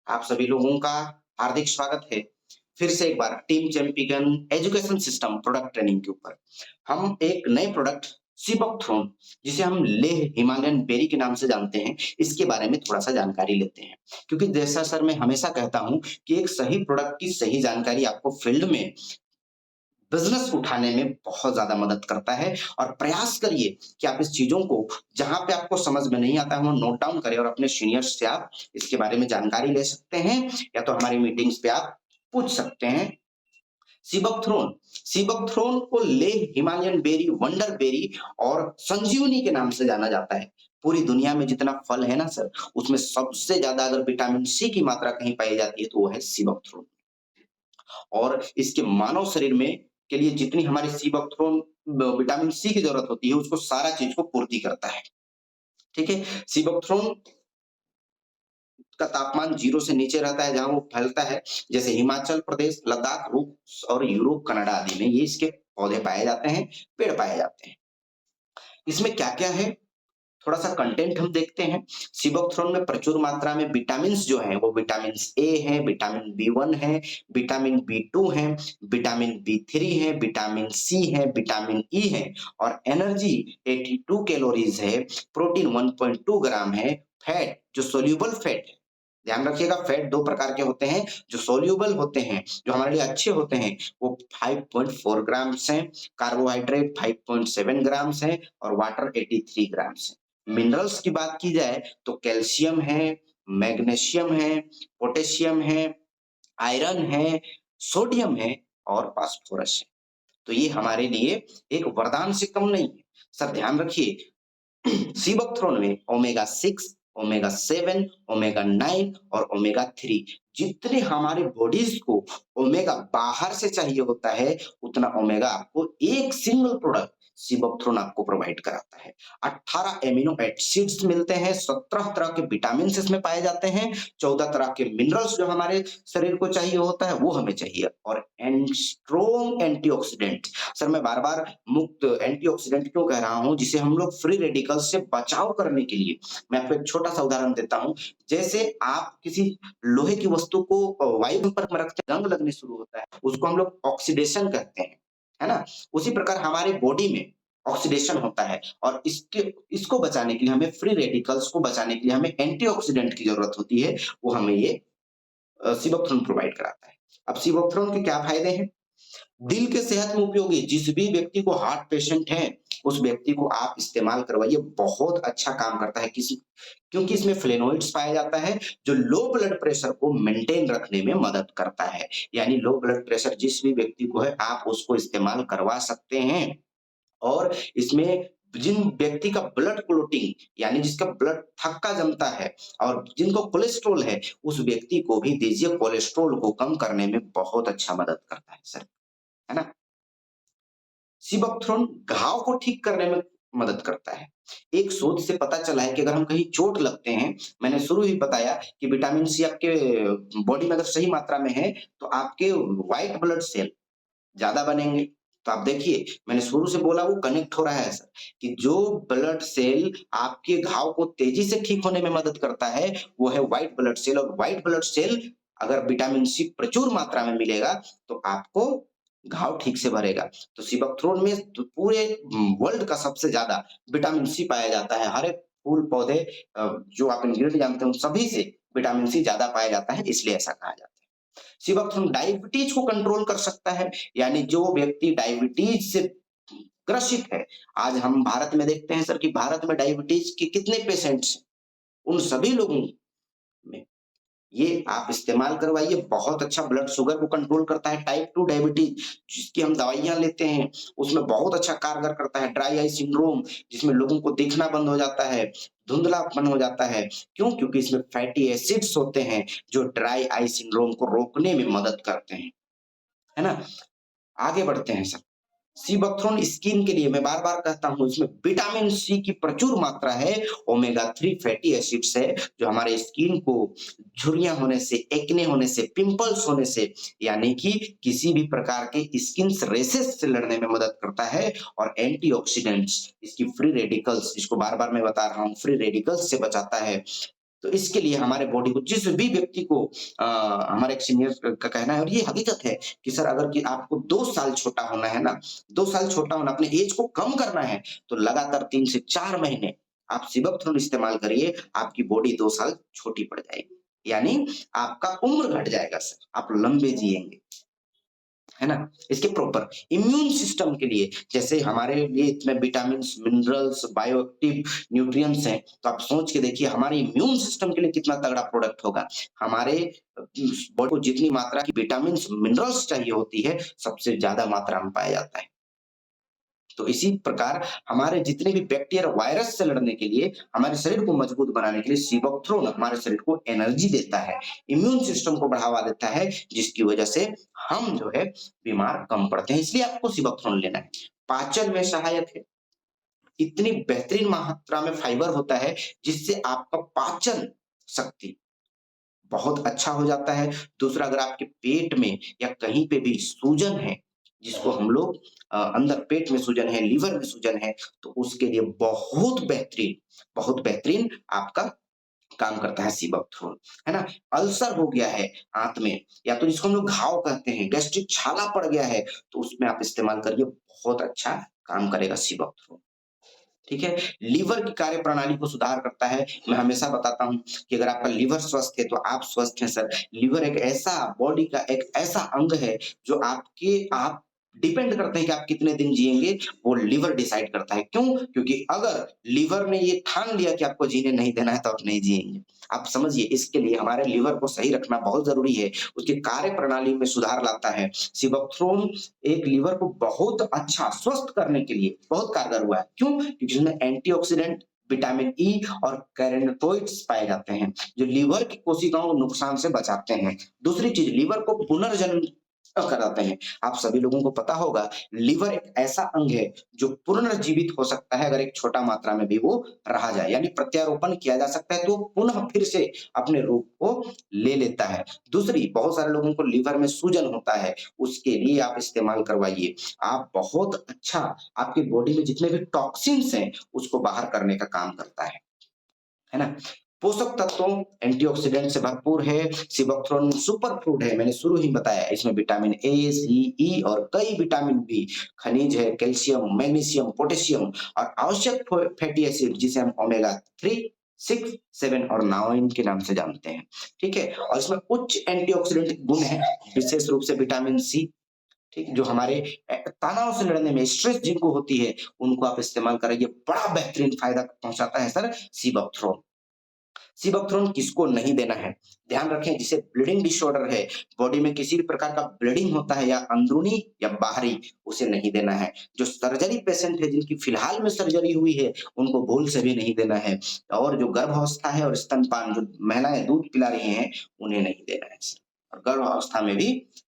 आप सभी लोगों का हार्दिक स्वागत है। फिर से एक बार team champion education system product training के ऊपर। हम एक नए प्रोडक्ट सीबकथ्रोन, जिसे हम लेह हिमालयन बेरी के नाम से जानते हैं, इसके बारे में थोड़ा-सा जानकारी लेते हैं। क्योंकि जैसा सर मैं हमेशा कहता हूँ कि एक सही प्रोडक्ट की सही जानकारी आपको फील्ड में बिज़नेस उठाने में बहुत ज़्यादा मदद करता है और प्रयास करिए कि आप इस चीज़ों को जहाँ पे आपको समझ में नहीं आता है, वहाँ नोट डाउन करें और अपने सीनियर्स से आप इसके बारे में जानकारी ले सकते हैं या तो हमारी मीटिंग्स पे आप पूछ सकते हैं। सीबकथ्रोन को Leh Himalayan berry, wonder berry और संजीवनी के नाम से जाना जाता है। पूरी दुनिया में जितना फल है ना सर, उसमें सबसे ज़्यादा अगर विटामिन सी की मात्रा कहीं पाई जाती है तो वो है सीबकथ्रोन। और इसके मानव शरीर में के लिए जितनी हमारी सीबकथ्रोन विटामिन सी की जरूरत होती है, उसको सारा चीज को पूर्ति करता है। ठीक है। सीबकथ्रोन का तापमान 0 से नीचे रहता है जहां वो फैलता है, जैसे हिमाचल प्रदेश, लद्दाख, रूस और यूरोप, कनाडा आदि में ये इसके पौधे पाए जाते हैं, पेड़ पाए जाते हैं। इसमें क्या क्या है, थोड़ा-सा कंटेंट हम देखते हैं। सिबोक्थ्रोन में प्रचुर मात्रा में विटामिन्स जो हैं, वो विटामिन ए है, विटामिन बी1 है, विटामिन बी2 है, विटामिन बी3 है, विटामिन सी है, विटामिन ई है और एनर्जी 82 कैलोरीज़ है, प्रोटीन 1.2 ग्राम है, फैट जो सोल्यूबल फैट है, ध्यान रखिएगा फैट 2 प्रकार के होते हैं, जो सोल्यूबल होते हैं, जो हमारे लिए अच्छे होते हैं, वो 5.4 ग्राम्स हैं, कार्बोहाइड्रेट 5.7 ग्राम्स हैं और वाटर 83 ग्राम्स हैं। मिनरल्स की बात की जाए तो कैल्शियम है, मैग्नीशियम है, पोटेशियम है, आयरन है, सोडियम है और फास्फोरस है। तो ये हमारे लिए एक वरदान से कम नहीं है। सर ध्यान रखिए सीबकथ्रोन में ओमेगा 6, ओमेगा 7, ओमेगा 9 और ओमेगा 3 जितने हमारे बॉडीज को ओमेगा बाहर से चाहिए होता है, उतना ओमेगा आपको एक सिंगल प्रोडक्ट सीबकथ्रोन आपको प्रोवाइड कराता है। 18 एमिनो एसिड्स मिलते हैं, 17 तरह के विटामिन इसमें पाए जाते हैं, 14 तरह के मिनरल्स जो हमारे शरीर को चाहिए होता है वो हमें चाहिए और स्ट्रॉन्ग एंटीऑक्सीडेंट। सर मैं बार-बार मुक्त एंटीऑक्सीडेंट क्यों कह रहा हूँ, जिसे हम लोग फ्री रेडिकल्स से बचाव करने के लिए, मैं आपको एक छोटा-सा उदाहरण देता हूँ। जैसे आप किसी लोहे की वस्तु को वायु संपर्क में रखते हैं, जंग लगने शुरू होता है, उसको हम लोग ऑक्सीडेशन कहते हैं, है ना? उसी प्रकार हमारे बॉडी में ऑक्सीडेशन होता है और इसको बचाने के लिए हमें फ्री रेडिकल्स को बचाने के लिए हमें एंटीऑक्सीडेंट की जरूरत होती है, वो हमें ये सिबोक्थ्रोन प्रोवाइड कराता है। अब सिबोक्थ्रोन के क्या फायदे हैं? दिल के सेहत में उपयोगी, जिस भी व्यक्ति को हार्ट पेशेंट है, उस व्यक्ति को आप इस्तेमाल करवाइए, बहुत अच्छा काम करता है। किसी क्योंकि इसमें फ्लेवोनॉइड्स पाया जाता है, जो लो ब्लड प्रेशर को मेंटेन रखने में मदद करता है। यानी लो ब्लड प्रेशर जिस भी व्यक्ति को है, आप उसको इस्तेमाल करवा सकते हैं और इसमें जिन व्यक्ति का ब्लड क्लॉटिंग यानी जिसका ब्लड थक्का जमता है और जिनको कोलेस्ट्रॉल है, उस व्यक्ति को भी दीजिए, कोलेस्ट्रॉल को कम करने में बहुत अच्छा मदद करता है सर, है ना? सिबकथ्रोन घाव को ठीक करने में मदद करता है। एक शोध से पता चला है कि अगर हम कहीं चोट लगते हैं, मैंने शुरू ही बताया कि विटामिन सी आपके बॉडी में अगर सही मात्रा में है, तो आपके व्हाइट ब्लड सेल ज़्यादा बनेंगे। तो आप देखिए, मैंने शुरू से बोला वो कनेक्ट हो रहा है सर, कि जो ब्लड सेल आपके घाव को तेज़ी से ठीक होने में मदद करता है, वो है व्हाइट ब्लड सेल और व्हाइट ब्लड सेल अगर विटामिन सी प्रचुर मात्रा में मिलेगा, तो आपको घाव ठीक से भरेगा। तो सिबकथ्रोन में पूरे वर्ल्ड का सबसे ज़्यादा विटामिन सी पाया जाता है। हर एक फूल, पौधे जो आप इंग्रीडिएंट जानते हैं, उन सभी से विटामिन सी ज़्यादा पाया जाता है, इसलिए ऐसा कहा जाता है। सिबकथ्रोन डायबिटीज को कंट्रोल कर सकता है, यानी जो व्यक्ति डायबिटीज से ग्रसित है, आज हम भारत में देखते हैं सर कि भारत में डायबिटीज के कितने पेशेंट्स हैं, उन सभी लोगों में ये आप इस्तेमाल करवाइए, बहुत अच्छा ब्लड शुगर को कंट्रोल करता है। टाइप 2 डायबिटीज जिसकी हम दवाइयाँ लेते हैं, उसमें बहुत अच्छा कारगर करता है। ड्राई आई सिंड्रोम जिसमें लोगों को दिखना बंद हो जाता है, धुंधलापन हो जाता है। क्यों? क्योंकि इसमें फैटी एसिड्स होते हैं, जो ड्राई आई सिंड्रोम को रोकने में मदद करते हैं, है ना? आगे बढ़ते हैं सर। सीबकथ्रोन स्किन के लिए मैं बार-बार कहता हूँ, इसमें विटामिन सी की प्रचुर मात्रा है, ओमेगा 3 फैटी एसिड्स है, जो हमारे स्किन को झुर्रियाँ होने से, एक्ने होने से, पिंपल्स होने से, यानी कि किसी भी प्रकार के स्किन रेशेस से लड़ने में मदद करता है और एंटीऑक्सीडेंट्स इसकी फ्री रेडिकल्स, इसको बार-बार मैं बता रहा हूँ, फ्री रेडिकल्स से बचाता है। तो इसके लिए हमारे बॉडी को जिस भी व्यक्ति को हमारे एक सीनियर का कहना है और ये हकीकत है कि सर अगर कि आपको 2 साल छोटा होना है ना, 2 साल छोटा होना, अपने एज को कम करना है, तो लगातार 3 से 4 महीने आप सिबकथ्रोन इस्तेमाल करिए, आपकी बॉडी 2 साल छोटी पड़ जाएगी। यानी आपका उम्र घट जाएगा सर, आप लंबे जिएँगे। है ना? इसके प्रॉपर इम्यून सिस्टम के लिए जैसे हमारे लिए इतने विटामिन्स, मिनरल्स, बायोएक्टिव न्यूट्रिएंट्स हैं, तो आप सोच के देखिए हमारे इम्यून सिस्टम के लिए कितना तगड़ा प्रोडक्ट होगा। हमारे बॉडी को जितनी मात्रा की विटामिन्स, मिनरल्स चाहिए होती है, सबसे ज़्यादा मात्रा में पाया जाता है। तो इसी प्रकार हमारे जितने भी बैक्टीरिया वायरस से लड़ने के लिए, हमारे शरीर को मजबूत बनाने के लिए सिबोक्थ्रोन हमारे शरीर को एनर्जी देता है, इम्यून सिस्टम को बढ़ावा देता है, जिसकी वजह से हम जो है बीमार कम पड़ते हैं। इसलिए आपको सिबोक्थ्रोन लेना है। पाचन में सहायक है, इतनी बेहतरीन मात्रा में फाइबर होता है, जिससे आपका पाचन शक्ति बहुत अच्छा हो जाता है। दूसरा अगर आपके पेट में या कहीं पे भी सूजन है, जिसको हम लोग अंदर पेट में सूजन है, लीवर में सूजन है, तो उसके लिए बहुत बेहतरीन आपका काम करता है सिबकथ्रोन, है ना? अल्सर हो गया है आंत में या तो जिसको हम लोग घाव कहते हैं, गैस्ट्रिक छाला पड़ गया है, तो उसमें आप इस्तेमाल करिए, बहुत अच्छा काम करेगा सिबकथ्रोन। ठीक है? लीवर की कार्यप्रणाली को सुधार करता है। मैं हमेशा बताता हूँ कि अगर आपका लीवर स्वस्थ है तो आप स्वस्थ हैं सर। लीवर एक ऐसा बॉडी का एक ऐसा अंग है जो आप डिपेंड करते हैं कि आप कितने दिन जिएँगे, वो लीवर डिसाइड करता है। क्यों? क्योंकि अगर लीवर ने ये ठान लिया कि आपको जीने नहीं देना है तो आप नहीं जिएँगे। आप समझिए इसके लिए हमारे लीवर को सही रखना बहुत ज़रूरी है। उसकी कार्यप्रणाली में सुधार लाता है। सिबोक्थ्रोन एक लीवर को बहुत अच्छा स्वस्थ करने के लिए बहुत कारगर हुआ है। क्यों? क्योंकि इसमें एंटीऑक्सीडेंट, विटामिन ई और कैरोटीनॉइड्स पाए जाते हैं, जो लीवर की कोशिकाओं को नुकसान से बचाते हैं। दूसरी चीज़ लीवर को पुनर्जन्म कराते हैं। आप सभी लोगों को पता होगा लीवर एक ऐसा अंग है जो पुनर्जीवित हो सकता है अगर एक छोटा मात्रा में भी वो रहा जाए, यानी प्रत्यारोपण किया जा सकता है तो पुनः फिर से अपने रूप को ले लेता है। दूसरी बहुत सारे लोगों को लीवर में सूजन होता है, उसके लिए आप इस्तेमाल करवाइए। आप बहुत अच्छा आपकी बॉडी में जितने भी टॉक्सिन्स हैं, उसको बाहर करने का काम करता है ना? पोषक तत्वों एंटीऑक्सीडेंट से भरपूर है, सिबोक्थ्रोन सुपर फूड है, मैंने शुरू ही बताया इसमें विटामिन ए, सी, ई और कई विटामिन बी, खनिज है, कैल्शियम, मैग्नीशियम, पोटेशियम और आवश्यक फैटी एसिड जिसे हम ओमेगा 3, 6, 7 और 9 के नाम से जानते हैं। ठीक है? और इसमें उच्च एंटीऑक्सीडेंट गुण है, विशेष रूप से विटामिन सी, ठीक, जो हमारे तनाव से लड़ने में स्ट्रेस जिनको होती है, उनको आप इस्तेमाल करिए, बड़ा बेहतरीन फ़ायदा पहुँचाता है सर सिबोक्थ्रोन। सिबोक्थ्रोन किसको नहीं देना है? ध्यान रखें जिसे ब्लीडिंग डिसऑर्डर है, बॉडी में किसी भी प्रकार का ब्लीडिंग होता है या अंदरूनी या बाहरी, उसे नहीं देना है। जो सर्जरी पेशेंट है जिनकी फिलहाल में सर्जरी हुई है, उनको भूल से भी नहीं देना है और जो गर्भावस्था है और स्तनपान जो महिलाएँ दूध पिला रही हैं, उन्हें नहीं देना है। और गर्भावस्था में भी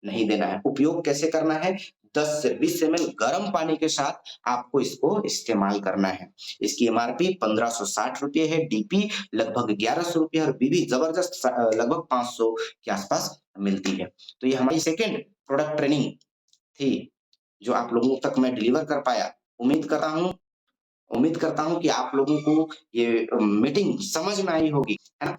नहीं देना है। उपयोग कैसे करना है? 10 से 20 एमएल गर्म पानी के साथ आपको इसको इस्तेमाल करना है। इसकी एमआरपी ₹1560 है, डीपी लगभग ₹1100 और बीबी ज़बरदस्त लगभग 500 के आसपास मिलती है। तो ये हमारी सेकंड प्रोडक्ट ट्रेनिंग थी, जो आप लोगों तक मैं डिलीवर कर पाया। उम्मीद करता हूँ कि आप लोगों को ये मीटिंग समझ में आई होगी, है ना?